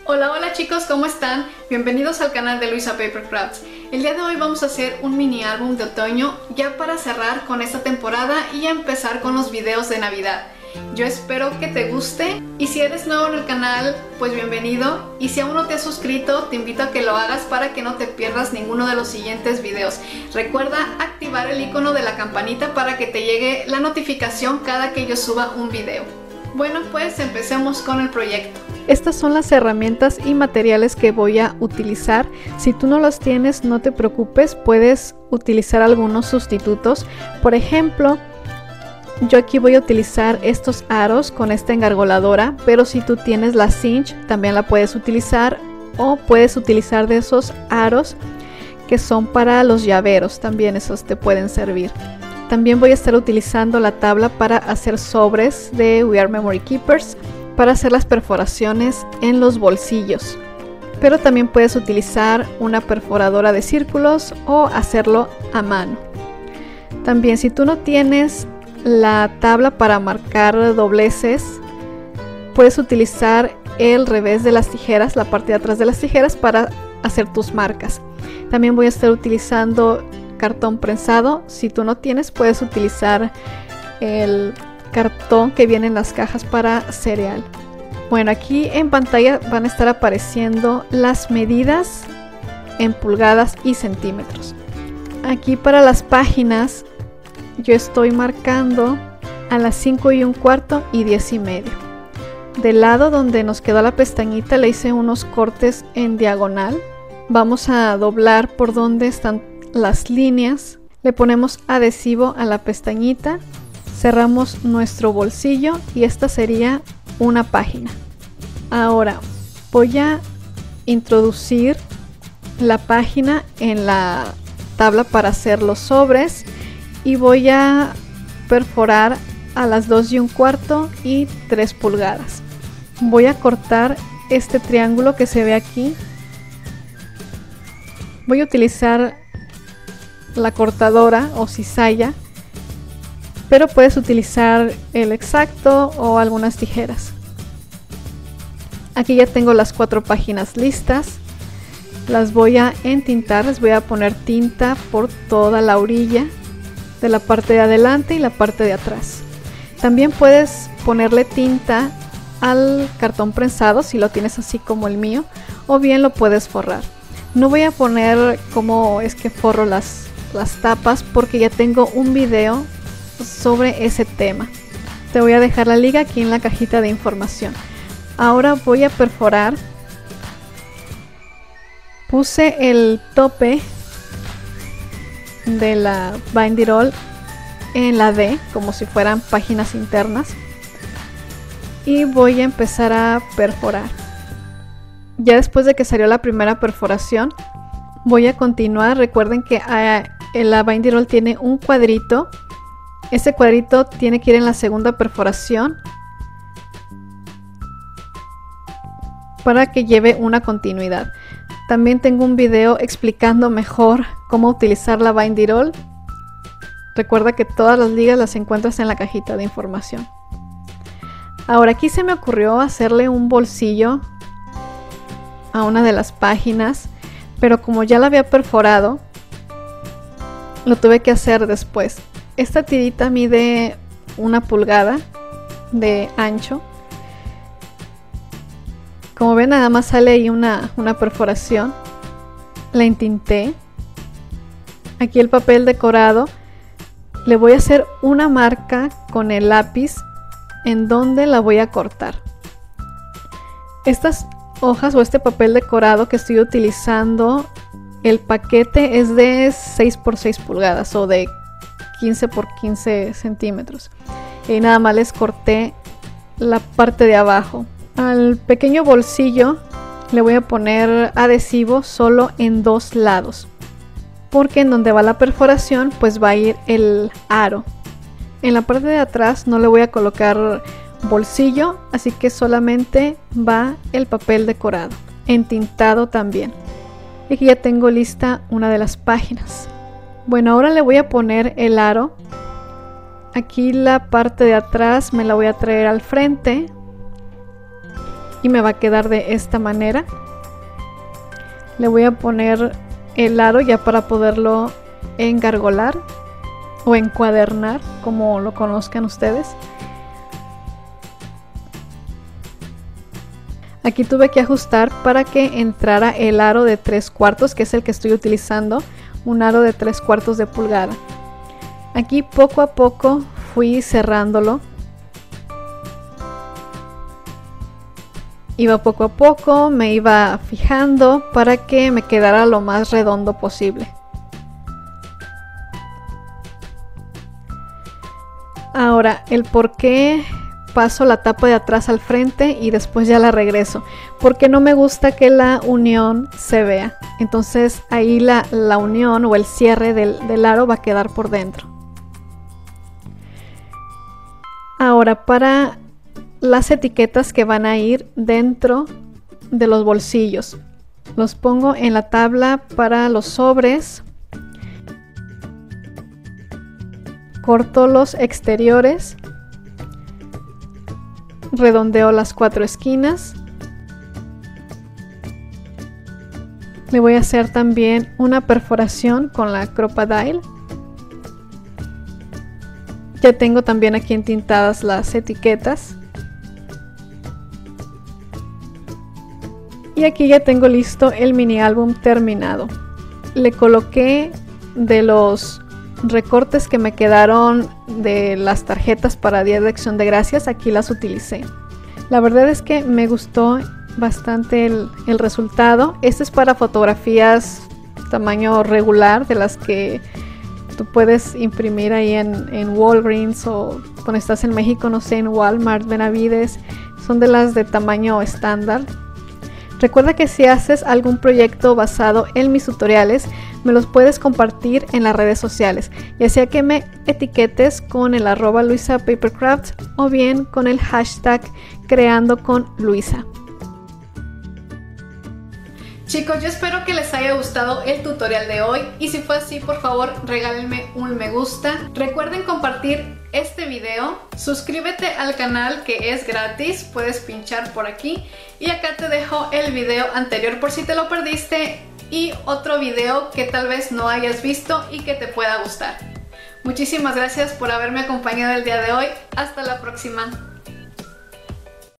Hola, hola chicos, ¿cómo están? Bienvenidos al canal de Luisa Paper Crafts. El día de hoy vamos a hacer un mini álbum de otoño ya para cerrar con esta temporada y empezar con los videos de Navidad. Yo espero que te guste y si eres nuevo en el canal, pues bienvenido, y si aún no te has suscrito, te invito a que lo hagas para que no te pierdas ninguno de los siguientes videos. Recuerda activar el icono de la campanita para que te llegue la notificación cada que yo suba un video. Bueno, pues empecemos con el proyecto. Estas son las herramientas y materiales que voy a utilizar. Si tú no los tienes, no te preocupes, puedes utilizar algunos sustitutos. Por ejemplo, yo aquí voy a utilizar estos aros con esta engargoladora, pero si tú tienes la cinch, también la puedes utilizar, o puedes utilizar de esos aros que son para los llaveros, también esos te pueden servir. También voy a estar utilizando la tabla para hacer sobres de We Are Memory Keepers, para hacer las perforaciones en los bolsillos. Pero también puedes utilizar una perforadora de círculos o hacerlo a mano. También, si tú no tienes la tabla para marcar dobleces, puedes utilizar el revés de las tijeras, la parte de atrás de las tijeras, para hacer tus marcas. También voy a estar utilizando cartón prensado. Si tú no tienes, puedes utilizar el cartón que viene en las cajas para cereal. Bueno, aquí en pantalla van a estar apareciendo las medidas en pulgadas y centímetros. Aquí para las páginas yo estoy marcando a las 5 1/4 y 10 1/2. Del lado donde nos quedó la pestañita le hice unos cortes en diagonal. Vamos a doblar por donde están las líneas. Le ponemos adhesivo a la pestañita. Cerramos nuestro bolsillo y esta sería una página. Ahora voy a introducir la página en la tabla para hacer los sobres y voy a perforar a las 2 1/4 y 3 pulgadas. Voy a cortar este triángulo que se ve aquí. Voy a utilizar la cortadora o cizalla, pero puedes utilizar el X-Acto o algunas tijeras. Aquí ya tengo las 4 páginas listas. Las voy a entintar, les voy a poner tinta por toda la orilla de la parte de adelante y la parte de atrás. También puedes ponerle tinta al cartón prensado si lo tienes así como el mío, o bien lo puedes forrar. No voy a poner cómo es que forro las tapas porque ya tengo un video sobre ese tema. Te voy a dejar la liga aquí en la cajita de información. Ahora voy a perforar. Puse el tope de la Binderol en la D, como si fueran páginas internas, y voy a empezar a perforar. Ya después de que salió la primera perforación, voy a continuar. Recuerden que la Binderol tiene un cuadrito. Ese cuadrito tiene que ir en la segunda perforación para que lleve una continuidad. También tengo un video explicando mejor cómo utilizar la Binderol. Recuerda que todas las ligas las encuentras en la cajita de información. Ahora aquí se me ocurrió hacerle un bolsillo a una de las páginas, pero como ya la había perforado, lo tuve que hacer después. Esta tirita mide 1 pulgada de ancho. Como ven, nada más sale ahí una perforación. La entinté. Aquí el papel decorado. Le voy a hacer una marca con el lápiz en donde la voy a cortar. Estas hojas o este papel decorado que estoy utilizando, el paquete es de 6 por 6 pulgadas o de 15 por 15 centímetros. Y nada más les corté la parte de abajo. Al pequeño bolsillo le voy a poner adhesivo solo en 2 lados, porque en donde va la perforación pues va a ir el aro. En la parte de atrás no le voy a colocar bolsillo, así que solamente va el papel decorado, entintado también. Y aquí ya tengo lista una de las páginas. Bueno, ahora le voy a poner el aro. Aquí la parte de atrás me la voy a traer al frente y me va a quedar de esta manera. Le voy a poner el aro ya para poderlo engargolar o encuadernar, como lo conozcan ustedes. Aquí tuve que ajustar para que entrara el aro de 3/4, que es el que estoy utilizando, un aro de 3/4 de pulgada. Aquí poco a poco fui cerrándolo. Iba poco a poco, me iba fijando para que me quedara lo más redondo posible. Ahora, el por qué paso la tapa de atrás al frente y después ya la regreso, porque no me gusta que la unión se vea. Entonces ahí la unión o el cierre del aro va a quedar por dentro. Ahora, para las etiquetas que van a ir dentro de los bolsillos, los pongo en la tabla para los sobres. Corto los exteriores, redondeo las 4 esquinas. Le voy a hacer también una perforación con la Crop-A-Dile. Ya tengo también aquí entintadas las etiquetas. Y aquí ya tengo listo el mini álbum terminado. Le coloqué de los recortes que me quedaron de las tarjetas para Día de Acción de Gracias, aquí las utilicé. La verdad es que me gustó bastante el resultado. Este es para fotografías tamaño regular, de las que tú puedes imprimir ahí en Walgreens, o cuando estás en México, no sé, en Walmart, Benavides. Son de las de tamaño estándar. Recuerda que si haces algún proyecto basado en mis tutoriales, me los puedes compartir en las redes sociales, ya sea que me etiquetes con el @LuisaPaperCrafts o bien con el hashtag creandoconLuisa. Chicos, yo espero que les haya gustado el tutorial de hoy, y si fue así, por favor regálenme un me gusta. Recuerden compartir este video, suscríbete al canal que es gratis, puedes pinchar por aquí, y acá te dejo el video anterior por si te lo perdiste, y otro video que tal vez no hayas visto y que te pueda gustar. Muchísimas gracias por haberme acompañado el día de hoy. Hasta la próxima.